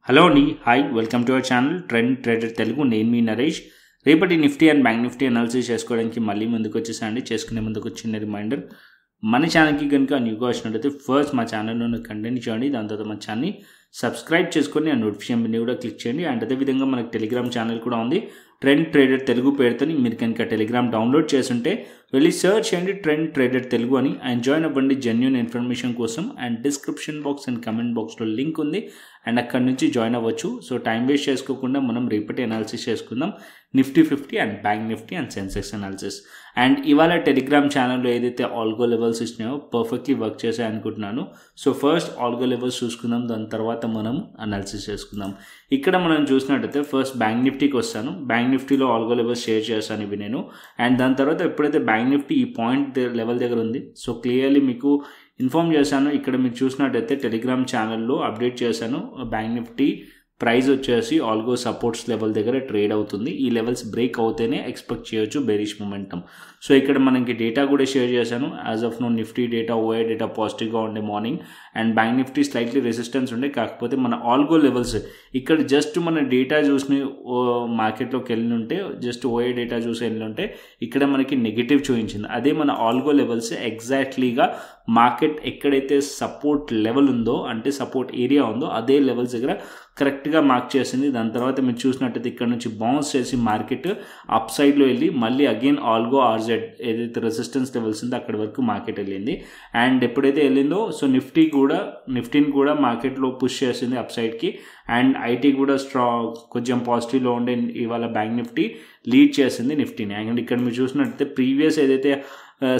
Hello అండి, hi, welcome to our channel trend trader Telugu. నేను మీ నరేష్. రేపటి Nifty and Bank Nifty analysis చేసుకోవడానికి మళ్ళీ ముందుకు వచ్చేసండి. చేసుకునే ముందుకు చిన్న రిమైండర్, మన ఛానల్కి కనుక న్యూగా వచ్చినట్లయితే ఫస్ట్ మా ఛానల్లో కంటెంట్ చేయండి. దాని తర్వాత మన ఛానల్ని సబ్స్క్రైబ్ చేసుకొని ఆ నోటిఫికేషన్ బిల్ని కూడా క్లిక్ చేయండి. అండ్ అదేవిధంగా మనకు టెలిగ్రామ్ ఛానల్ కూడా ఉంది, ట్రెండ్ ట్రేడర్ తెలుగు పేరుతో. మీరు కనుక టెలిగ్రామ్ డౌన్లోడ్ చేస్తుంటే వెళ్ళి సర్చ్ చేయండి ట్రెండ్ ట్రేడర్ తెలుగు అని. అండ్ జాయిన్ అవ్వండి జెన్యూన్ ఇన్ఫర్మేషన్ కోసం. And description box and comment బాక్స్లో లింక్ ఉంది, అండ్ అక్కడి నుంచి జాయిన్ అవ్వచ్చు. సో టైం వేస్ట్ చేసుకోకుండా మనం రేపటి అనాలిసిస్ చేసుకుందాం, Nifty 50 and Bank Nifty and Sensex analysis. And ఇవాళ టెలిగ్రామ్ ఛానల్లో ఏదైతే ఆల్గో లెవెల్స్ ఇచ్చినాయో పర్ఫెక్ట్లీ వర్క్ చేసాయి అనుకుంటున్నాను. సో ఫస్ట్ ఆల్గో లెవెల్స్ చూసుకుందాం, దాని తర్వాత మనం అనాలిసిస్ చేసుకుందాం. ఇక్కడ మనం చూసినట్టయితే ఫస్ట్ బ్యాంక్ నిఫ్టీకి వస్తాను. బ్యాంక్ నిఫ్టీలో ఆల్గో లెవెల్స్ షేర్ చేస్తాను ఇవి నేను. అండ్ దాని తర్వాత ఎప్పుడైతే బ్యాంక్ నిఫ్టీ ఈ పాయింట్ లెవెల్ దగ్గర ఉంది, సో క్లియర్లీ మీకు ఇన్ఫార్మ్ చేశాను. ఇక్కడ మీరు చూసినట్టయితే టెలిగ్రామ్ ఛానల్లో అప్డేట్ చేశాను. బ్యాంక్ నిఫ్టీ ప్రైస్ వచ్చేసి ఆల్గో సపోర్ట్స్ లెవెల్ దగ్గర ట్రేడ్ అవుతుంది. ఈ లెవెల్స్ బ్రేక్ అవుతేనే ఎక్స్పెక్ట్ చేయొచ్చు బేరిష్ మొమెంటం. సో ఇక్కడ మనకి డేటా కూడా షేర్ చేశాను. As of now Nifty data, OI data పాజిటివ్గా ఉండే morning. And Bank Nifty slightly resistance ఉండే, కాకపోతే మన ఆల్గో లెవెల్స్ ఇక్కడ జస్ట్ మన డేటా చూసి మార్కెట్లోకి వెళ్ళి ఉంటే, జస్ట్ ఓఐ డేటా చూసి వెళ్ళి ఉంటే ఇక్కడ మనకి నెగిటివ్ చూపించింది. అదే మన ఆల్గో లెవెల్స్ ఎగ్జాక్ట్లీగా మార్కెట్ ఎక్కడైతే సపోర్ట్ లెవెల్ ఉందో, అంటే సపోర్ట్ ఏరియా ఉందో, అదే లెవెల్స్ దగ్గర కరెక్ట్గా మార్క్ చేసింది. దాని తర్వాత మీరు చూసినట్టయితే ఇక్కడ నుంచి బౌన్స్ చేసి మార్కెట్ అప్ సైడ్లో వెళ్ళి మళ్ళీ అగైన్ ఆల్గో ఆర్జెడ్ ఏదైతే రెసిస్టెన్స్ లెవెల్స్ ఉందో అక్కడి వరకు మార్కెట్ వెళ్ళింది. అండ్ ఎప్పుడైతే వెళ్ళిందో సో నిఫ్టీని కూడా మార్కెట్లో పుష్ చేసింది అప్ సైడ్కి. అండ్ ఐటీ కూడా కొంచెం పాజిటివ్లో ఉండే ఇవాళ బ్యాంక్ నిఫ్టీ లీడ్ చేసింది నిఫ్టీని. అండ్ ఇక్కడ మీరు చూసినట్టయితే ప్రీవియస్ ఏదైతే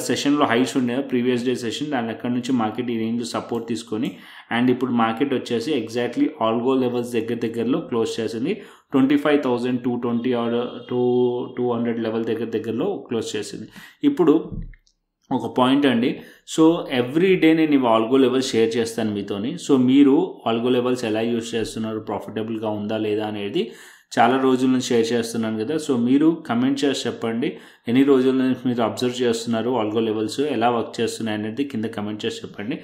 సెషన్లో హైస్ ఉండేదో ప్రీవియస్ డే సెషన్, దాని అక్కడ నుంచి మార్కెట్ ఈ రేంజ్ సపోర్ట్ తీసుకొని అండ్ ఇప్పుడు మార్కెట్ వచ్చేసి ఎగ్జాక్ట్లీ ఆల్గో లెవెల్స్ దగ్గరలో క్లోజ్ చేసింది. 25,220 ఆర్ 200 లెవెల్ దగ్గరలో క్లోజ్ చేసింది. ఇప్పుడు ఒక పాయింట్ అండి, సో ఎవ్రీ డే నేను ఇవి ఆల్గో లెవెల్స్ షేర్ చేస్తాను మీతోని. సో మీరు ఆల్గో లెవెల్స్ ఎలా యూజ్ చేస్తున్నారు, ప్రాఫిటబుల్గా ఉందా లేదా అనేది చాలా రోజుల నుంచి షేర్ చేస్తున్నాను కదా. సో మీరు కమెంట్ చేసి చెప్పండి, ఎన్ని రోజుల నుంచి మీరు అబ్జర్వ్ చేస్తున్నారు, ఆల్గో లెవెల్స్ ఎలా వర్క్ చేస్తున్నాయి అనేది కింద కమెంట్ చేసి చెప్పండి.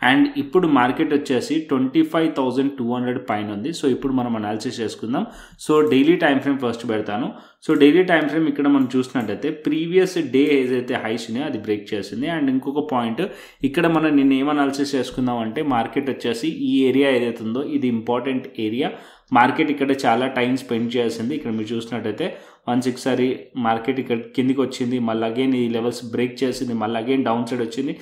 అండ్ ఇప్పుడు మార్కెట్ వచ్చేసి 25,200 పైన ఉంది. సో ఇప్పుడు మనం అనాలిసిస్ చేసుకుందాం. So daily time frame first పెడతాను. సో డైలీ టైం ఫ్రేమ్ ఇక్కడ మనం చూసినట్టయితే ప్రీవియస్ డే ఏదైతే హైస్ ఉన్నాయో అది బ్రేక్ చేసింది. అండ్ ఇంకొక పాయింట్ ఇక్కడ మనం నిన్న ఏం అనాలిసిస్ చేసుకుందాం అంటే, మార్కెట్ వచ్చేసి ఈ ఏరియా ఏదైతే ఉందో ఇది ఇంపార్టెంట్ ఏరియా. మార్కెట్ ఇక్కడ చాలా టైం స్పెండ్ చేసింది. ఇక్కడ మీరు చూసినట్టయితే 160 మార్కెట్ ఇక్కడ కిందికి వచ్చింది, మళ్ళీ అగైన్ ఈ లెవెల్స్ బ్రేక్ చేసింది, మళ్ళీ అగైన్ డౌన్ సైడ్ వచ్చింది,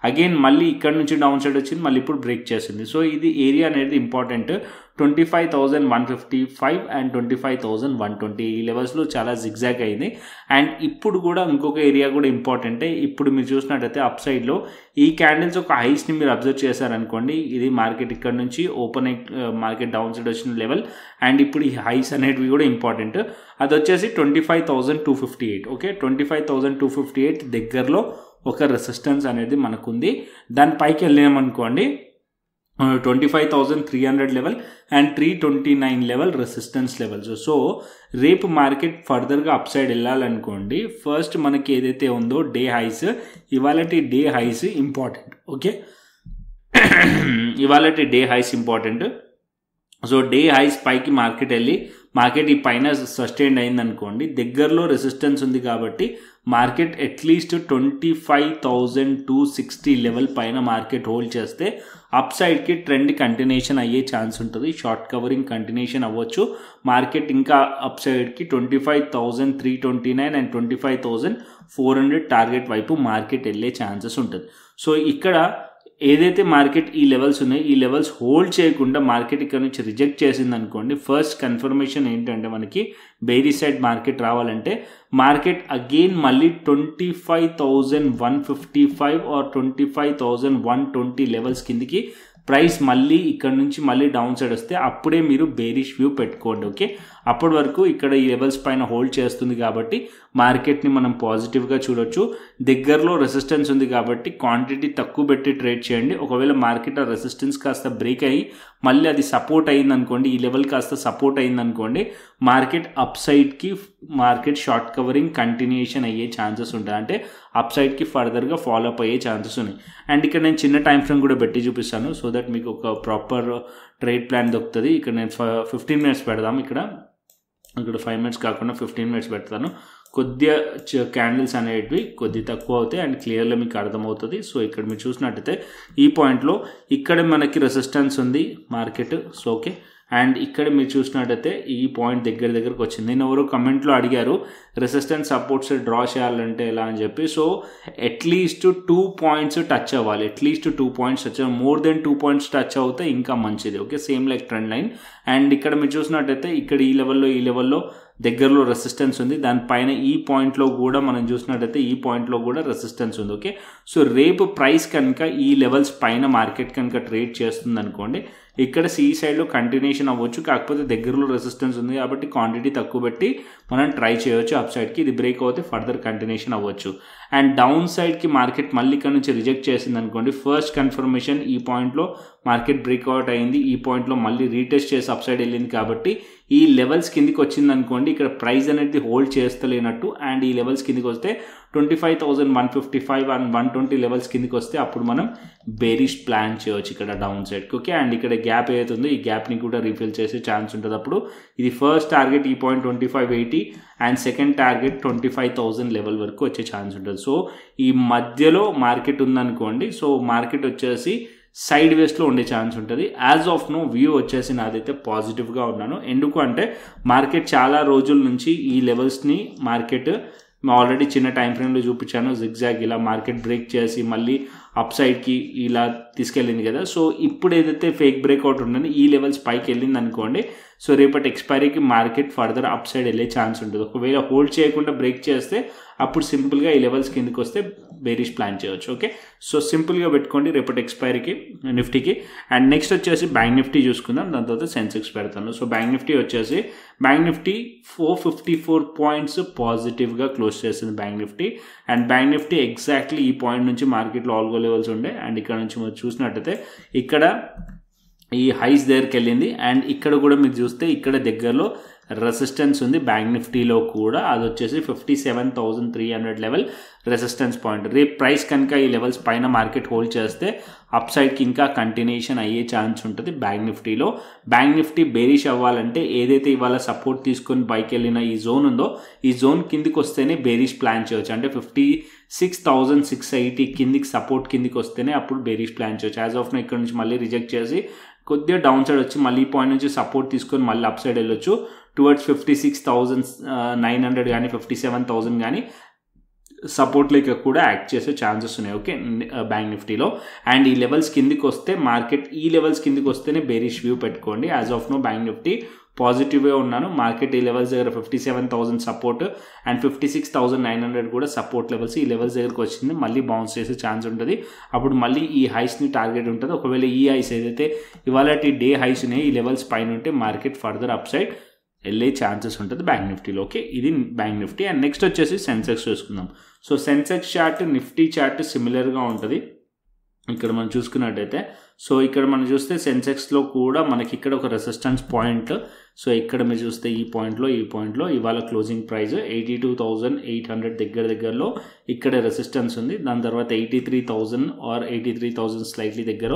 అగైన్ మళ్ళీ ఇక్కడ నుంచి డౌన్ సైడ్ వచ్చింది, మళ్ళీ ఇప్పుడు బ్రేక్ చేసింది. సో ఇది ఏరియా అనేది ఇంపార్టెంట్. 25,155 అండ్ 25,120 ఈ లెవెల్స్లో చాలా జిగ్జాగ్ అయింది. అండ్ ఇప్పుడు కూడా ఇంకొక ఏరియా కూడా ఇంపార్టెంటే. ఇప్పుడు మీరు చూసినట్టయితే అప్ సైడ్లో ఈ క్యాండిల్స్ ఒక హైస్ని మీరు అబ్జర్వ్ చేశారనుకోండి, ఇది మార్కెట్ ఇక్కడ నుంచి ఓపెన్ మార్కెట్ డౌన్ సైడ్ వచ్చిన లెవెల్. అండ్ ఇప్పుడు ఈ హైస్ అనేటివి కూడా ఇంపార్టెంట్. అది వచ్చేసి 25,258. ఓకే, 25,258 దగ్గరలో ఒక రెసిస్టెన్స్ అనేది మనకుంది. దాని పైకి వెళ్ళామనుకోండి 25,300 level and 329 level resistance levels. So రేపు మార్కెట్ ఫర్దర్గా అప్ సైడ్ వెళ్ళాలనుకోండి, ఫస్ట్ మనకి ఏదైతే ఉందో డే హైస్, ఇవాళటి డే హైస్ ఇంపార్టెంట్. ఓకే, ఇవాళటి day highs important. So day highs పైకి మార్కెట్ వెళ్ళి మార్కెట్ ఈ పైన సస్టైన్ అయిందనుకోండి, దగ్గరలో రెసిస్టెన్స్ ఉంది కాబట్టి మార్కెట్ అట్లీస్ట్ 25,260 లెవెల్ పైన మార్కెట్ హోల్డ్ చేస్తే అప్ సైడ్కి ట్రెండ్ కంటిన్యూషన్ అయ్యే ఛాన్స్ ఉంటుంది. షార్ట్ కవరింగ్ కంటిన్యూషన్ అవ్వచ్చు. మార్కెట్ ఇంకా అప్ సైడ్కి 25,329 అండ్ 25,400 టార్గెట్ వైపు మార్కెట్ వెళ్ళే ఛాన్సెస్ ఉంటుంది. సో ఇక్కడ ఏదైతే మార్కెట్ ఈ లెవెల్స్ ఉన్నాయో ఈ లెవెల్స్ హోల్డ్ చేయకుండా మార్కెట్ ఇక్కడ నుంచి రిజెక్ట్ చేసింది అనుకోండి, ఫస్ట్ కన్ఫర్మేషన్ ఏంటంటే మనకి బేరిష్ సైడ్ మార్కెట్ రావాలంటే మార్కెట్ అగైన్ మళ్ళీ 25,155 ఆర్ 25,120 లెవెల్స్ కిందికి ప్రైస్ మళ్ళీ ఇక్కడ నుంచి మళ్ళీ డౌన్ సైడ్ వస్తే అప్పుడే మీరు బేరిష్ వ్యూ పెట్టుకోండి. ఓకే, అప్పటి వరకు ఇక్కడ ఈ లెవెల్స్ పైన హోల్డ్ చేస్తుంది కాబట్టి మార్కెట్ని మనం పాజిటివ్గా చూడొచ్చు. దగ్గరలో రెసిస్టెన్స్ ఉంది కాబట్టి క్వాంటిటీ తక్కువ పెట్టి ట్రేడ్ చేయండి. ఒకవేళ మార్కెట్ ఆ రెసిస్టెన్స్ కాస్త బ్రేక్ అయ్యి మళ్ళీ అది సపోర్ట్ అయిందనుకోండి, ఈ లెవెల్ కాస్త సపోర్ట్ అయిందనుకోండి, మార్కెట్ అప్ సైడ్కి మార్కెట్ షార్ట్ కవరింగ్ కంటిన్యూషన్ అయ్యే ఛాన్సెస్ ఉంటాయి. అంటే అప్ సైడ్కి ఫర్దర్గా ఫాలో అప్ అయ్యే ఛాన్సెస్ ఉన్నాయి. అండ్ ఇక్కడ నేను చిన్న టైం ఫ్రేమ్ కూడా పెట్టి చూపిస్తాను, సో దట్ మీకు ఒక ప్రాపర్ ట్రేడ్ ప్లాన్ దొరుకుతుంది. ఇక్కడ నేను 15 minutes పెడదాం. ఇక్కడ 5 minutes కాకుండా 15 minutes పెడతాను. కొద్దిగా క్యాండిల్స్ అనేటివి కొద్ది తక్కువ అవుతాయి అండ్ క్లియర్గా మీకు అర్థమవుతుంది. సో ఇక్కడ మీరు చూసినట్టయితే ఈ పాయింట్లో ఇక్కడ మనకి రెసిస్టెన్స్ ఉంది మార్కెట్. సో ఓకే, అండ్ ఇక్కడ మీరు చూసినట్టయితే ఈ పాయింట్ దగ్గరకు వచ్చింది. నేను ఎవరో కమెంట్లో అడిగారు రెసిస్టెన్స్ సపోర్ట్స్ డ్రా చేయాలంటే ఎలా అని చెప్పి. సో అట్లీస్ట్ 2 points టచ్ అవ్వాలి, అట్లీస్ట్ 2 points టచ్ అవ్వాలి. మోర్ దెన్ 2 points టచ్ అవుతే ఇంకా మంచిది. Okay, same like trend line. And ఇక్కడ మీరు చూసినట్టయితే ఇక్కడ ఈ లెవెల్లో దగ్గరలో రెసిస్టెన్స్ ఉంది. దానిపైన ఈ పాయింట్లో కూడా మనం చూసినట్టయితే ఈ పాయింట్లో కూడా రెసిస్టెన్స్ ఉంది. ఓకే, సో రేపు ప్రైస్ కనుక ఈ లెవెల్స్ పైన మార్కెట్ కనుక ట్రేడ్ చేస్తుంది అనుకోండి, ఇక్కడ సి సైడ్లో కంటిన్యూషన్ అవ్వచ్చు. కాకపోతే దగ్గరలో రెసిస్టెన్స్ ఉంది కాబట్టి క్వాంటిటీ తక్కువ పెట్టి మనం ట్రై చేయవచ్చు అప్ సైడ్కి. ఇది బ్రేక్ అవుతే ఫర్దర్ కంటిన్యూషన్ అవ్వచ్చు. అండ్ డౌన్ సైడ్కి మార్కెట్ మళ్ళీ ఇక్కడ నుంచి రిజెక్ట్ చేసింది అనుకోండి, ఫస్ట్ కన్ఫర్మేషన్ ఈ పాయింట్లో మార్కెట్ బ్రేక్అవుట్ అయింది, ఈ పాయింట్లో మళ్ళీ రీటెస్ట్ చేసి అప్ సైడ్ వెళ్ళింది కాబట్టి ఈ లెవెల్స్ కిందికి వచ్చింది అనుకోండి, ఇక్కడ ప్రైస్ అనేది హోల్డ్ చేస్తలేనట్టు. అండ్ ఈ లెవెల్స్ కిందికి వస్తే 25,155 అండ్ 120 లెవెల్స్ కిందికి వస్తే అప్పుడు మనం బేరిష్ ప్లాన్ చేయవచ్చు ఇక్కడ డౌన్ సైడ్కి. ఓకే, అండ్ ఇక్కడ గ్యాప్ ఏదైతుందో ఈ గ్యాప్ని కూడా రీఫిల్ చేసే ఛాన్స్ ఉంటుంది. అప్పుడు ఇది ఫస్ట్ టార్గెట్ ఈ point 2580 and second target 25,000 level వరకు వచ్చే ఛాన్స్ ఉంటుంది. సో ఈ మధ్యలో మార్కెట్ ఉందనుకోండి, సో మార్కెట్ వచ్చేసి సైడ్ వేస్లో ఉండే ఛాన్స్ ఉంటుంది. యాజ్ ఆఫ్ నో వ్యూ వచ్చేసి నాదైతే పాజిటివ్గా ఉన్నాను. ఎందుకు అంటే మార్కెట్ చాలా రోజుల నుంచి ఈ లెవెల్స్ని మార్కెట్ ఆల్రెడీ చిన్న టైం ఫ్రేమ్లో చూపించాను, జిగ్జాగ్ ఇలా మార్కెట్ బ్రేక్ చేసి మళ్ళీ అప్ సైడ్కి ఇలా తీసుకెళ్ళింది కదా. సో ఇప్పుడు ఏదైతే ఫేక్ బ్రేక్అవుట్ ఉంటుందో ఈ లెవెల్స్ పైకి వెళ్ళింది అనుకోండి, సో రేపటి ఎక్స్పైరీకి మార్కెట్ ఫర్దర్ అప్ సైడ్ వెళ్ళే ఛాన్స్ ఉంటుంది. ఒకవేళ హోల్డ్ చేయకుండా బ్రేక్ చేస్తే అప్పుడు సింపుల్గా ఈ లెవెల్స్ కిందకి వస్తే బేరిష్ ప్లాన్ చేయవచ్చు. ఓకే, సో సింపుల్గా పెట్టుకోండి రేపటి ఎక్స్పైరీకి నిఫ్టీకి. అండ్ నెక్స్ట్ వచ్చేసి బ్యాంక్ నిఫ్టీ చూసుకుందాం, దాని తర్వాత సెన్సెక్స్ పెడతాను. సో బ్యాంక్ నిఫ్టీ 454 పాయింట్స్ పాజిటివ్గా క్లోజ్ చేసింది bank Nifty. And Bank Nifty exactly ఈ పాయింట్ నుంచి మార్కెట్లో ఆల్గో లెవెల్స్ ఉండే, అండ్ ఇక్కడ నుంచి మీరు చూసినట్టయితే ఇక్కడ ఈ హైస్ దగ్గరికి వెళ్ళింది. అండ్ ఇక్కడ కూడా మీరు చూస్తే ఇక్కడ దగ్గరలో రెసిస్టెన్స్ ఉంది బ్యాంక్ నిఫ్టీలో కూడా, అది వచ్చేసి 57,300 లెవెల్ రెసిస్టెన్స్ పాయింట్. రేపు ప్రైస్ కనుక ఈ లెవెల్స్ పైన మార్కెట్ హోల్డ్ చేస్తే అప్ సైడ్కి ఇంకా కంటిన్యూషన్ అయ్యే ఛాన్స్ ఉంటుంది బ్యాంక్ నిఫ్టీలో. బ్యాంక్ నిఫ్టీ బేరిష్ అవ్వాలంటే ఏదైతే ఇవాళ సపోర్ట్ తీసుకొని పైకి వెళ్ళిన ఈ జోన్ ఉందో ఈ జోన్ కిందికి వస్తేనే బేరిష్ ప్లాన్ చేయవచ్చు. అంటే 56,680 కిందికి సపోర్ట్ కిందికి వస్తేనే అప్పుడు బేరిష్ ప్లాన్ చేయవచ్చు. యాజ్ ఆఫ్ నో ఇక్కడ నుంచి మళ్ళీ రిజెక్ట్ చేసి కొద్దిగా డౌన్ సైడ్ వచ్చి మళ్ళీ ఈ పాయింట్ నుంచి సపోర్ట్ తీసుకొని మళ్ళీ అప్ సైడ్ వెళ్ళొచ్చు టువర్డ్స్ 56,900 కానీ 57,000 కానీ సపోర్ట్ లేక కూడా యాక్ట్ చేసే ఛాన్సెస్ ఉన్నాయి. ఓకే, బ్యాంక్ నిఫ్టీలో. అండ్ ఈ లెవెల్స్ కిందికి వస్తే మార్కెట్ ఈ లెవెల్స్ కిందికి వస్తేనే బేరిష్ వ్యూ పెట్టుకోండి. As of now Bank Nifty పాజిటివ్గా ఉన్నాను. మార్కెట్ ఈ లెవెల్స్ దగ్గర 57,000 సపోర్ట్ అండ్ 56,900 కూడా సపోర్ట్ లెవెల్స్. ఈ లెవెల్స్ దగ్గరకు వచ్చింది మళ్ళీ బౌన్స్ చేసే ఛాన్స్ ఉంటుంది. అప్పుడు మళ్ళీ ఈ హైస్ని టార్గెట్ ఉంటుంది. ఒకవేళ ఈ హైస్ ఏదైతే ఇవాళ డే హైస్ ఉన్నాయి ఈ లెవెల్స్ పైన ఉంటే మార్కెట్ ఫర్దర్ అప్ సైడ్ వెళ్ళే ఛాన్సెస్ ఉంటుంది బ్యాంక్ నిఫ్టీలో. ఓకే, ఇది బ్యాంక్ నిఫ్టీ. అండ్ నెక్స్ట్ వచ్చేసి సెన్సెక్స్ చూసుకుందాం. So Sensex chart Nifty chart సిమిలర్గా ఉంటుంది. ఇక్కడ మనం చూసుకున్నట్టయితే సో ఇక్కడ మనం చూస్తే సెన్సెక్స్లో కూడా మనకి ఇక్కడ ఒక రెసిస్టెన్స్ పాయింట్. సో ఇక్కడ మీరు చూస్తే ఈ పాయింట్లో ఇవాళ క్లోజింగ్ ప్రైస్ 82,800 దగ్గరలో ఇక్కడ రెసిస్టెన్స్ ఉంది. దాని తర్వాత 83,000 ఆర్ 83,000 స్లైట్లీ దగ్గర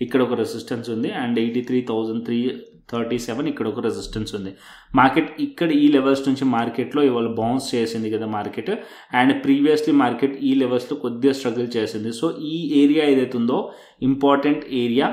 ఇక్కడ ఒక రెసిస్టెన్స్ ఉంది. అండ్ 83,337 ఇక్కడ ఒక రెసిస్టెన్స్ ఉంది. మార్కెట్ ఇక్కడ ఈ లెవెల్స్ నుంచి మార్కెట్లో ఇవాళ బౌన్స్ చేసింది కదా మార్కెట్. అండ్ ప్రీవియస్లీ మార్కెట్ ఈ లెవెల్స్లో కొద్దిగా స్ట్రగుల్ చేసింది. సో ఈ ఏరియా ఏదైతే ఉందో ఇంపార్టెంట్ ఏరియా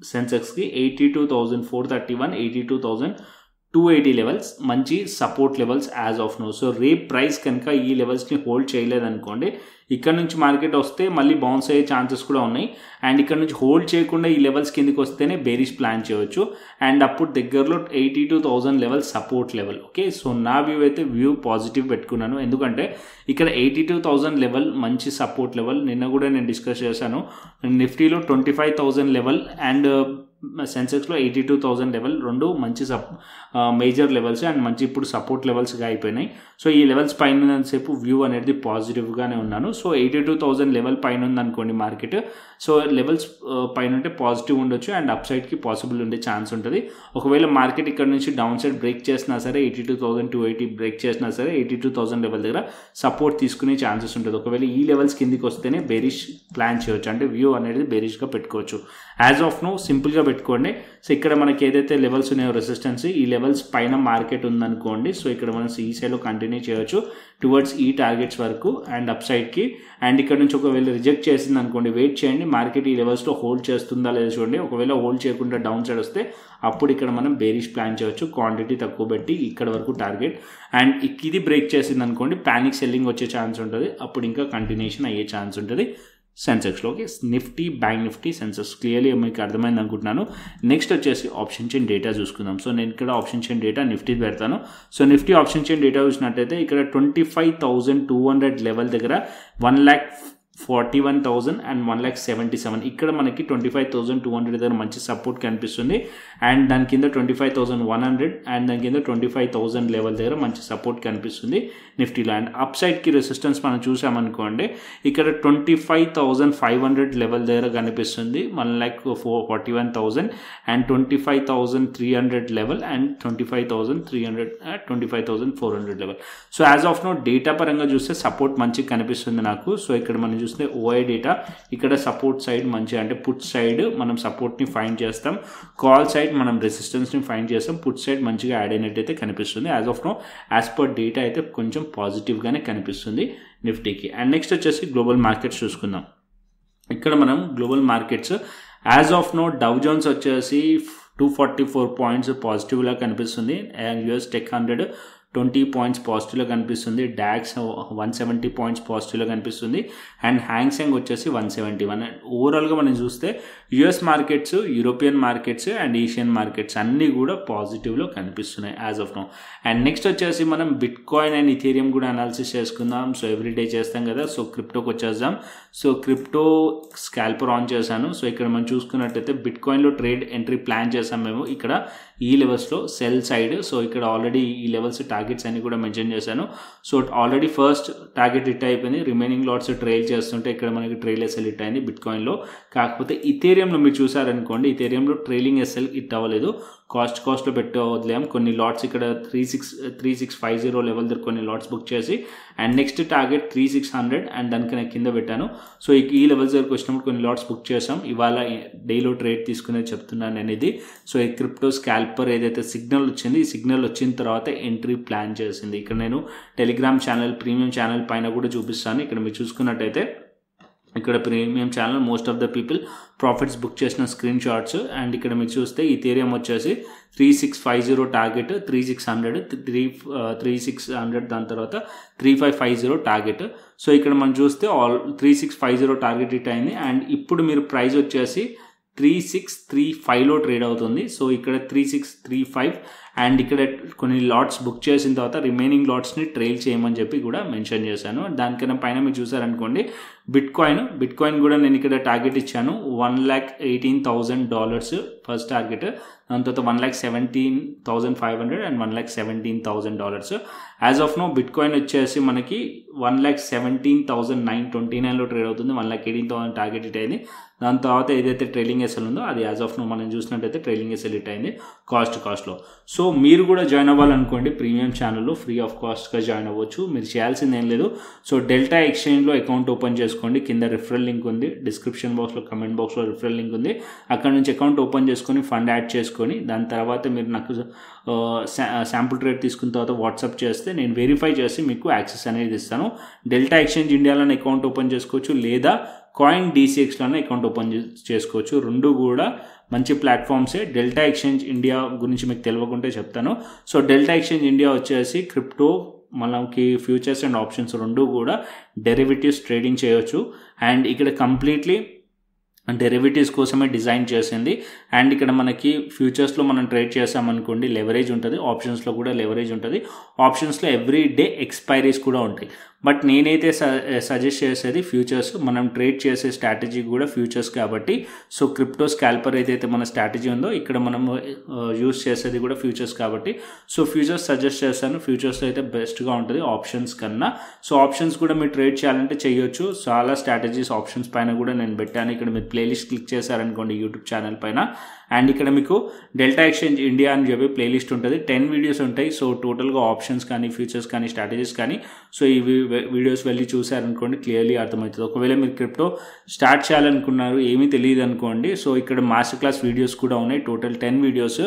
సెన్సెక్స్కి 82,431 82,280 లెవెల్స్ మంచి support levels as of now. So రేప్ ప్రైస్ కనుక ఈ లెవెల్స్ని హోల్డ్ చేయలేదనుకోండి ఇక్కడ నుంచి మార్కెట్ వస్తే మళ్ళీ బౌన్స్ అయ్యే ఛాన్సెస్ కూడా ఉన్నాయి. అండ్ ఇక్కడ నుంచి హోల్డ్ చేయకుండా ఈ లెవెల్స్ కిందకి వస్తేనే బేరిష్ ప్లాన్ చేయవచ్చు. అండ్ అప్పుడు దగ్గరలో 82,000 level support level. Okay, so నా వ్యూ అయితే పాజిటివ్ పెట్టుకున్నాను. ఎందుకంటే ఇక్కడ 82,000 లెవెల్ మంచి సపోర్ట్ లెవెల్. నిన్న కూడా నేను డిస్కస్ చేశాను. నిఫ్టీలో 25,000 లెవెల్ అండ్ సెన్సెక్స్లో 82,000 లెవెల్ రెండు మంచి మేజర్ లెవెల్స్ అండ్ మంచి ఇప్పుడు సపోర్ట్ లెవెల్స్గా అయిపోయినాయి. సో ఈ లెవెల్స్ పైన సేపు వ్యూ అనేది పాజిటివ్గానే ఉన్నాను. సో 82,000 లెవెల్ పైన ఉందనుకోండి మార్కెట్, సో లెవెల్స్ పైన ఉంటే పాజిటివ్ ఉండొచ్చు అండ్ అప్ సైడ్కి పాసిబుల్ ఉండే ఛాన్స్ ఉంటుంది. ఒకవేళ మార్కెట్ ఇక్కడ నుంచి డౌన్ సైడ్ బ్రేక్ చేసినా సరే 82,280 బ్రేక్ చేసినా సరే 82,000 లెవెల్ దగ్గర సపోర్ట్ తీసుకునే ఛాన్సెస్ ఉంటుంది. ఒకవేళ ఈ లెవెల్స్ కిందికి వస్తేనే బేరిష్ ప్లాన్ చేయవచ్చు, అంటే వ్యూ అనేది బేరిష్గా పెట్టుకోవచ్చు. యాజ్ ఆఫ్ నో సింపుల్గా పెట్టుకోండి. సో ఇక్కడ మనకి ఏదైతే లెవెల్స్ ఉన్నాయో రెసిస్టెన్స్, ఈ లెవెల్స్ పైన మార్కెట్ ఉందనుకోండి. సో ఇక్కడ మనం ఈ సైడ్లో కంటిన్యూ చేయవచ్చు టువర్డ్స్ ఈ టార్గెట్స్ వరకు అండ్ అప్ సైడ్కి. అండ్ ఇక్కడ నుంచి ఒకవేళ రిజెక్ట్ చేసింది అనుకోండి, వెయిట్ చేయండి మార్కెట్ ఈ లెవెల్స్లో హోల్డ్ చేస్తుందా లేదా చూడండి. ఒకవేళ హోల్డ్ చేయకుండా డౌన్ సైడ్ వస్తే అప్పుడు ఇక్కడ మనం బేరిష్ ప్లాన్ చేయవచ్చు, క్వాంటిటీ తక్కువ పెట్టి ఇక్కడ వరకు టార్గెట్. అండ్ ఇది బ్రేక్ చేసింది అనుకోండి ప్యానిక్ సెల్లింగ్ వచ్చే ఛాన్స్ ఉంటుంది, అప్పుడు ఇంకా కంటిన్యూషన్ అయ్యే ఛాన్స్ ఉంటుంది సెన్సెక్స్లోకి. నిఫ్టీ, బ్యాంక్ నిఫ్టీ, సెన్సెక్స్ క్లియర్లీ మీకు అర్థమైంది అనుకుంటున్నాను. నెక్స్ట్ వచ్చేసి ఆప్షన్ చైన్ డేటా చూసుకుందాం. సో నేను ఇక్కడ ఆప్షన్ చైన్ డేటా నిఫ్టీ పెడతాను. So Nifty option chain data చూసినట్టయితే ఇక్కడ 25,200 లెవెల్ దగ్గర 1,41,000 అండ్ 1,77,000 ఇక్కడ మనకి 25,200 దగ్గర మంచి సపోర్ట్ కనిపిస్తుంది. అండ్ దాని కింద 25,100 అండ్ దాని కింద 25,000 లెవెల్ దగ్గర మంచి సపోర్ట్ కనిపిస్తుంది నిఫ్టీలో. అండ్ అప్ సైడ్కి రెసిస్టెన్స్ మనం చూసామనుకోండి, ఇక్కడ 25,500 లెవెల్ దగ్గర కనిపిస్తుంది, 1,41,000 and 25,300 level and 25,400 level. So as of now data పరంగా చూస్తే సపోర్ట్ మంచిగా కనిపిస్తుంది నాకు. సో ఇక్కడ మనం చూస్తే ఓఐ డేటా ఇక్కడ సపోర్ట్ సైడ్ మంచి, అంటే పుట్ సైడ్ మనం సపోర్ట్ని ఫైండ్ చేస్తాం, కాల్ సైడ్ మనం రెసిస్టెన్స్ని ఫైండ్ చేస్తాం, పుట్ సైడ్ మంచిగా యాడ్ అయినట్టు అయితే కనిపిస్తుంది. As of now as per data అయితే కొంచెం పాజిటివ్గానే కనిపిస్తుంది నిఫ్టీకి. అండ్ నెక్స్ట్ వచ్చేసి గ్లోబల్ మార్కెట్స్ చూసుకుందాం. ఇక్కడ మనం global markets as of now Dow Jones వచ్చేసి 244 పాయింట్స్ పాజిటివ్లా కనిపిస్తుంది. అండ్ యుఎస్ టెక్ 100 20 పాయింట్స్ పాజిటివ్లో కనిపిస్తుంది. డాక్స్ 170 పాయింట్స్ పాజిటివ్లో కనిపిస్తుంది. అండ్ హ్యాంగ్సెంగ్ వచ్చేసి 171. ఓవరాల్గా మనం చూస్తే US markets, European markets and Asian markets అన్నీ కూడా పాజిటివ్లో కనిపిస్తున్నాయి as of now. And next వచ్చేసి మనం బిట్ కాయిన్ అండ్ ఇథీరియం కూడా అనాలిసిస్ చేసుకుందాం. సో ఎవ్రీడే చేస్తాం కదా. సో క్రిప్టోకి వచ్చేద్దాం. సో క్రిప్టో స్కాల్పర్ ఆన్ చేశాను. సో ఇక్కడ మనం చూసుకున్నట్టయితే బిట్ కాయిన్లో ట్రేడ్ ఎంట్రీ ప్లాన్ చేసాం మేము ఇక్కడ ఈ లెవెల్స్లో సెల్ సైడ్. సో ఇక్కడ ఆల్రెడీ ఈ లెవెల్స్ టార్గెట్స్ అన్ని కూడా మెన్షన్ చేశాను. So already first target hit అయిపోయింది, రిమైనింగ్ లాట్స్ ట్రైల్ చేస్తుంటే ఇక్కడ మనకి ట్రైల్ ఎస్ఎల్ హిట్ అయింది బిట్ కాయిన్లో. కాకపోతే ఇథేరియంలో మీరు చూసారనుకోండి, ఇథేరియంలో ట్రైలింగ్ ఎస్ఎల్ హిట్ అవ్వలేదు, కాస్ట్లో పెట్టి వదిలేం. కొన్ని లాట్స్ ఇక్కడ 3650 లెవెల్ దగ్గర కొన్ని లాట్స్ బుక్ చేసి అండ్ నెక్స్ట్ టార్గెట్ 3600 అండ్ దానికి నేను కింద పెట్టాను. సో ఈ లెవెల్స్ దగ్గరకు వచ్చినప్పుడు కొన్ని లాట్స్ బుక్ చేసాం. ఇవాళ డేలో ట్రేడ్ తీసుకునేది చెప్తున్నాను అనేది. సో ఈ క్రిప్టో స్కాల్పర్ ఏదైతే సిగ్నల్ వచ్చింది, ఈ సిగ్నల్ వచ్చిన తర్వాత ఎంట్రీ ప్లాన్ చేసింది. ఇక్కడ నేను టెలిగ్రామ్ ఛానల్, ప్రీమియం ఛానల్ పైన కూడా చూపిస్తాను. ఇక్కడ మీరు చూసుకున్నట్టయితే ఇక్కడ premium channel most of the people profits book చేసిన స్క్రీన్ షాట్స్. అండ్ ఇక్కడ మీరు చూస్తే ఇథేరియం వచ్చేసి 3650 టార్గెట్, 3600, 3600 దాని తర్వాత 3550 టార్గెట్. సో ఇక్కడ మనం చూస్తే 3650 టార్గెట్ హిట్ అయింది. అండ్ ఇప్పుడు మీరు ప్రైస్ వచ్చేసి 3635లో ట్రేడ్ అవుతుంది. సో ఇక్కడ 3635 అండ్ ఇక్కడ కొన్ని లాట్స్ బుక్ చేసిన తర్వాత రిమైనింగ్ లాట్స్ని ట్రైల్ చేయమని చెప్పి కూడా మెన్షన్ చేశాను. దానికన్నా పైన మీరు చూసారనుకోండి బిట్ కాయిన్ కూడా నేను ఇక్కడ టార్గెట్ ఇచ్చాను $118,000 ఫస్ట్ టార్గెట్, దాని తర్వాత $117,500 and $117,000. As of now bitcoin వచ్చేసి మనకి 117,929లో ట్రేడ్ అవుతుంది, 118,000 టార్గెట్ హిట్ అయింది. దాని తర్వాత ఏదైతే ట్రైలింగ్ ఎస్ఎల్ ఉందో అది యాజ్ ఆఫ్ నో మనం చూసినట్టయితే ట్రైలింగ్ ఎస్ఎల్ హిట్ అయింది కాస్ట్లో. సో మీరు కూడా జాయిన్ అవ్వాలనుకోండి ప్రీమియం ఛానల్లో ఫ్రీ ఆఫ్ కాస్ట్గా జాయిన్ అవ్వచ్చు. మీరు చేయాల్సింది ఏం లేదు. సో డెల్టా ఎక్స్చేంజ్లో అకౌంట్ ఓపెన్ చేసుకోండి. కింద రిఫరల్ లింక్ ఉంది, డిస్క్రిప్షన్ బాక్స్లో కమెంట్ బాక్స్లో రిఫరల్ లింక్ ఉంది. అక్కడ నుంచి అకౌంట్ ఓపెన్ చేసుకొని ఫండ్ యాడ్ చేసుకొని దాని తర్వాత మీరు నాకు శాంపుల్ ట్రేడ్ తీసుకున్న తర్వాత వాట్సాప్ చేస్తే నేను వెరిఫై చేసి మీకు యాక్సెస్ అనేది ఇస్తాను. డెల్టా ఎక్స్చేంజ్ ఇండియాలోనే అకౌంట్ ఓపెన్ చేసుకోవచ్చు, లేదా కాయిన్ DCXలోనే అకౌంట్ ఓపెన్ చేసుకోవచ్చు. రెండు కూడా మంచి ప్లాట్ఫామ్సే. డెల్టా ఎక్స్చేంజ్ ఇండియా గురించి మీకు తెలియకుంటే చెప్తాను. సో డెల్టా ఎక్స్చేంజ్ ఇండియా వచ్చేసి క్రిప్టో, మనకి ఫ్యూచర్స్ అండ్ ఆప్షన్స్ రెండు కూడా డెరివేటివ్స్ ట్రేడింగ్ చేయవచ్చు. అండ్ ఇక్కడ కంప్లీట్లీ డెరివేటివ్స్ కోసమే డిజైన్ చేసింది. అండ్ ఇక్కడ మనకి ఫ్యూచర్స్లో మనం ట్రేడ్ చేసామనుకోండి లెవరేజ్ ఉంటుంది, ఆప్షన్స్లో కూడా లెవరేజ్ ఉంటుంది. ఆప్షన్స్లో ఎవ్రీ డే ఎక్స్పైరీస్ కూడా ఉంటాయి. బట్ నేనైతే సజెస్ట్ చేసేది ఫ్యూచర్స్. మనం ట్రేడ్ చేసే స్ట్రాటజీ కూడా ఫ్యూచర్స్ కాబట్టి, సో క్రిప్టో స్కాల్పర్ ఏదైతే మన స్ట్రాటజీ ఉందో ఇక్కడ మనం యూస్ చేసేది కూడా ఫ్యూచర్స్ కాబట్టి, సో ఫ్యూచర్స్ సజెస్ట్ చేస్తాను. ఫ్యూచర్స్ అయితే బెస్ట్గా ఉంటుంది ఆప్షన్స్ కన్నా. సో ఆప్షన్స్ కూడా మీరు ట్రేడ్ చేయాలంటే చేయొచ్చు. చాలా స్ట్రాటజీస్ ఆప్షన్స్ పైన కూడా నేను పెట్టాను. ఇక్కడ మీరు ప్లేలిస్ట్ క్లిక్ చేశారనుకోండి యూట్యూబ్ ఛానల్ పైన, అండ్ ఇక్కడ మీకు డెల్టా ఎక్స్చేంజ్ ఇండియా అని చెప్పి ప్లేలిస్ట్ ఉంటుంది. 10 వీడియోస్ ఉంటాయి. సో టోటల్గా ఆప్షన్స్ కానీ ఫ్యూచర్స్ కానీ స్ట్రాటజీస్ కానీ, సో ఈ వీడియోస్ వెళ్ళి చూసారనుకోండి క్లియర్లీ అర్థమవుతుంది. ఒకవేళ మీరు క్రిప్టో స్టార్ట్ చేయాలనుకున్నారు, ఏమీ తెలియదు అనుకోండి, సో ఇక్కడ మాస్టర్ క్లాస్ వీడియోస్ కూడా ఉన్నాయి, టోటల్ 10 వీడియోస్.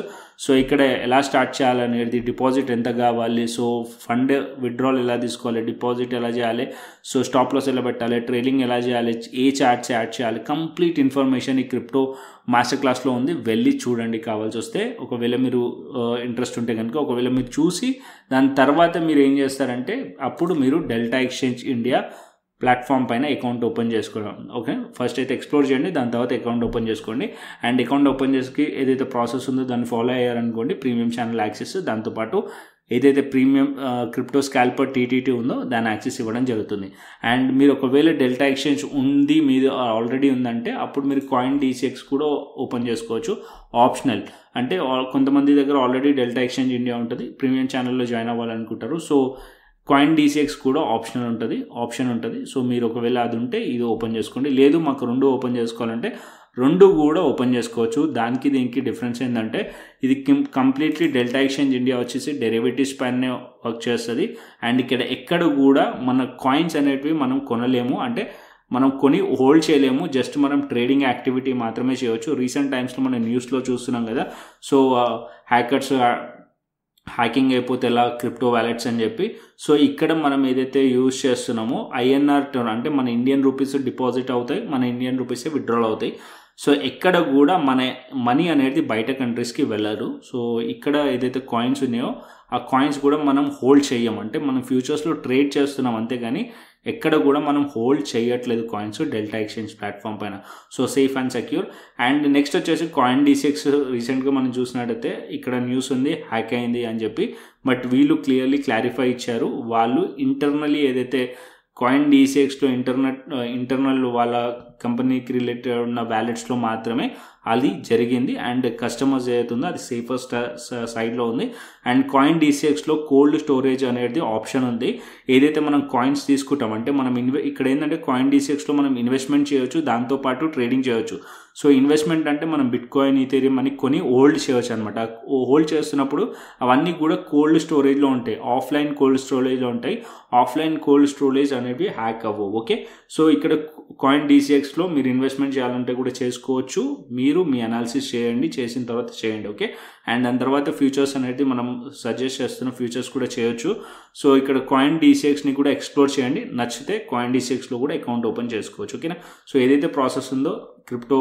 సో ఇక్కడ ఎలా స్టార్ట్ చేయాలనేది, డిపాజిట్ ఎంత కావాలి, సో ఫండ్ విత్డ్రాల్ ఎలా తీసుకోవాలి, డిపాజిట్ ఎలా చేయాలి, సో స్టాప్ లాస్ ఎలా పెట్టాలి, ట్రేడింగ్ ఎలా చేయాలి, ఏ చార్ట్స్ యాడ్ చేయాలి, కంప్లీట్ ఇన్ఫర్మేషన్ ఈ క్రిప్టో మాస్టర్ క్లాస్లో ఉంది. వెళ్ళి చూడండి కావాల్సి వస్తే, ఒకవేళ మీరు ఇంట్రెస్ట్ ఉంటే కనుక. ఒకవేళ మీరు చూసి దాని తర్వాత మీరు ఏం చేస్తారంటే అప్పుడు మీరు డెల్టా ఎక్స్చేంజ్ ఇండియా ప్లాట్ఫామ్ పైన అకౌంట్ ఓపెన్ చేసుకోవడం. ఓకే, ఫస్ట్ అయితే ఎక్స్ప్లోర్ చేయండి, దాని తర్వాత అకౌంట్ ఓపెన్ చేసుకోండి. అండ్ అకౌంట్ ఓపెన్ చేసి ఏదైతే ప్రాసెస్ ఉందో దాన్ని ఫాలో అయ్యారనుకోండి, ప్రీమియం ఛానల్ యాక్సెస్, దాంతోపాటు ఏదైతే ప్రీమియం క్రిప్టో స్కాల్పర్ టీటీటీ ఉందో దాని యాక్సెస్ ఇవ్వడం జరుగుతుంది. అండ్ మీరు ఒకవేళ డెల్టా ఎక్స్చేంజ్ ఉంది, మీది ఆల్రెడీ ఉందంటే అప్పుడు మీరు కాయిన్ డీసీఎక్స్ కూడా ఓపెన్ చేసుకోవచ్చు, ఆప్షనల్. అంటే కొంతమంది దగ్గర ఆల్రెడీ డెల్టా ఎక్స్చేంజ్ ఇండియా ఉంటుంది, ప్రీమియం ఛానల్లో జాయిన్ అవ్వాలనుకుంటారు. సో కాయిన్ డీసీఎక్స్ కూడా ఆప్షన్ ఉంటుంది. సో మీరు ఒకవేళ అది ఉంటే ఇది ఓపెన్ చేసుకోండి. లేదు మాకు 2 ఓపెన్ చేసుకోవాలంటే 2 కూడా ఓపెన్ చేసుకోవచ్చు. దానికి దీనికి డిఫరెన్స్ ఏంటంటే ఇది కంప్లీట్లీ డెల్టా ఎక్స్చేంజ్ ఇండియా వచ్చేసి డెరివేటివ్స్ పైనే వర్క్ చేస్తుంది. అండ్ ఇక్కడ ఎక్కడ కూడా మన కాయిన్స్ అనేటివి మనం కొనలేము, అంటే మనం కొని హోల్డ్ చేయలేము, జస్ట్ మనం ట్రేడింగ్ యాక్టివిటీ మాత్రమే చేయవచ్చు. రీసెంట్ టైమ్స్లో మనం న్యూస్లో చూస్తున్నాం కదా, సో హ్యాకర్స్ హ్యాకింగ్ అయిపోతే ఎలా క్రిప్టో వ్యాలెట్స్ అని చెప్పి. సో ఇక్కడ మనం ఏదైతే యూజ్ చేస్తున్నామో ఐఎన్ఆర్ అంటే మన ఇండియన్ రూపీస్ డిపాజిట్ అవుతాయి, మన ఇండియన్ రూపీస్ విత్డ్రాల్ అవుతాయి. సో ఎక్కడ కూడా మన మనీ అనేది బయట కంట్రీస్కి వెళ్ళరు. సో ఇక్కడ ఏదైతే కాయిన్స్ ఉన్నాయో ఆ కాయిన్స్ కూడా మనం హోల్డ్ చేయము, అంటే మనం ఫ్యూచర్స్లో ట్రేడ్ చేస్తున్నాం అంతేగాని ఎక్కడ కూడా మనం హోల్డ్ చేయట్లేదు కాయిన్స్ డెల్టా ఎక్స్చేంజ్ ప్లాట్ఫామ్ పైన. So safe and secure. And next వచ్చేసి కాయిన్ డీసీఎక్స్ రీసెంట్గా మనం చూసినట్టయితే ఇక్కడ న్యూస్ ఉంది హ్యాక్ అయింది అని చెప్పి, బట్ వీళ్ళు క్లియర్లీ క్లారిఫై ఇచ్చారు. వాళ్ళు ఇంటర్నల్లీ ఏదైతే కాయిన్ డీసీఎక్స్లో ఇంటర్నల్ వాళ్ళ కంపెనీకి రిలేటెడ్ ఉన్న వ్యాలెట్స్లో మాత్రమే అది జరిగింది. అండ్ కస్టమర్స్ ఏదైతుందో అది సేఫెస్ట్ సైడ్లో ఉంది. అండ్ కాయిన్ డీసీఎక్స్లో కోల్డ్ స్టోరేజ్ అనేది ఆప్షన్ ఉంది. ఏదైతే మనం కాయిన్స్ తీసుకుంటాం అంటే మనం ఇక్కడ ఏంటంటే కాయిన్ డీసీఎక్స్లో మనం ఇన్వెస్ట్మెంట్ చేయొచ్చు, దాంతోపాటు ట్రేడింగ్ చేయొచ్చు. సో ఇన్వెస్ట్మెంట్ అంటే మనం బిట్ కాయిన్ ఈథెరియం అని కొని హోల్డ్ చేయవచ్చు అనమాట. హోల్డ్ చేస్తున్నప్పుడు అవన్నీ కూడా కోల్డ్ స్టోరేజ్లో ఉంటాయి, ఆఫ్లైన్ కోల్డ్ స్టోరేజ్లో ఉంటాయి. ఆఫ్లైన్ కోల్డ్ స్టోరేజ్ అనేవి హ్యాక్ అవ్వవు. ఓకే, సో ఇక్కడ కాయిన్ డీసీఎక్స్లో మీరు ఇన్వెస్ట్మెంట్ చేయాలంటే కూడా చేసుకోవచ్చు. మీరు మీ అనాలిసిస్ చేయండి, చేసిన తర్వాత చేయండి. ఓకే, అండ్ దాని తర్వాత ఫ్యూచర్స్ అనేది మనం సజెస్ట్ చేస్తున్న ఫ్యూచర్స్ కూడా చేయొచ్చు. సో ఇక్కడ కాయిన్ డీసీఎక్స్ని కూడా ఎక్స్ప్లోర్ చేయండి, నచ్చితే కాయిన్ డీసీఎక్స్లో కూడా అకౌంట్ ఓపెన్ చేసుకోవచ్చు. ఓకేనా, సో ఏదైతే ప్రాసెస్ ఉందో క్రిప్టో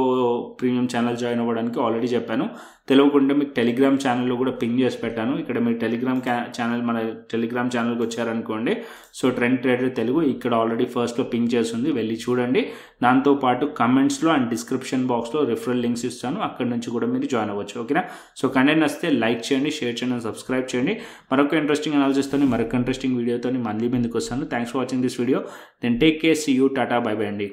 ప్రీమియం ఛానల్ జాయిన్ అవ్వడానికి ఆల్రెడీ చెప్పాను. తెలియకుండా మీకు టెలిగ్రామ్ ఛానల్లో కూడా పింగ్ చేసి పెట్టాను. ఇక్కడ మీరు టెలిగ్రామ్ ఛానల్ మన టెలిగ్రామ్ ఛానల్కి వచ్చారనుకోండి, సో ట్రెండ్ ట్రేడర్ తెలుగు ఇక్కడ ఆల్రెడీ ఫస్ట్లో పింగ్ చేస్తుంది, వెళ్ళి చూడండి. దాంతోపాటు కమెంట్స్లో అండ్ డిస్క్రిప్షన్ బాక్స్లో రిఫరల్ లింక్స్ ఇస్తాను, అక్కడ నుంచి కూడా మీరు జాయిన్ అవ్వచ్చు. ఓకేనా, సో కంటెంట్ నచ్చితే లైక్ చేయండి, షేర్ చేయండి, సబ్స్క్రైబ్ చేయండి. మరొక ఇంట్రెస్టింగ్ అనాలిసిస్తో మరొక ఇంట్రెస్టింగ్ వీడియోతో మళ్ళీ ముందుకు వస్తాను. Thanks for watching this video. Then take care, see you, ta-ta, bye bye అండి.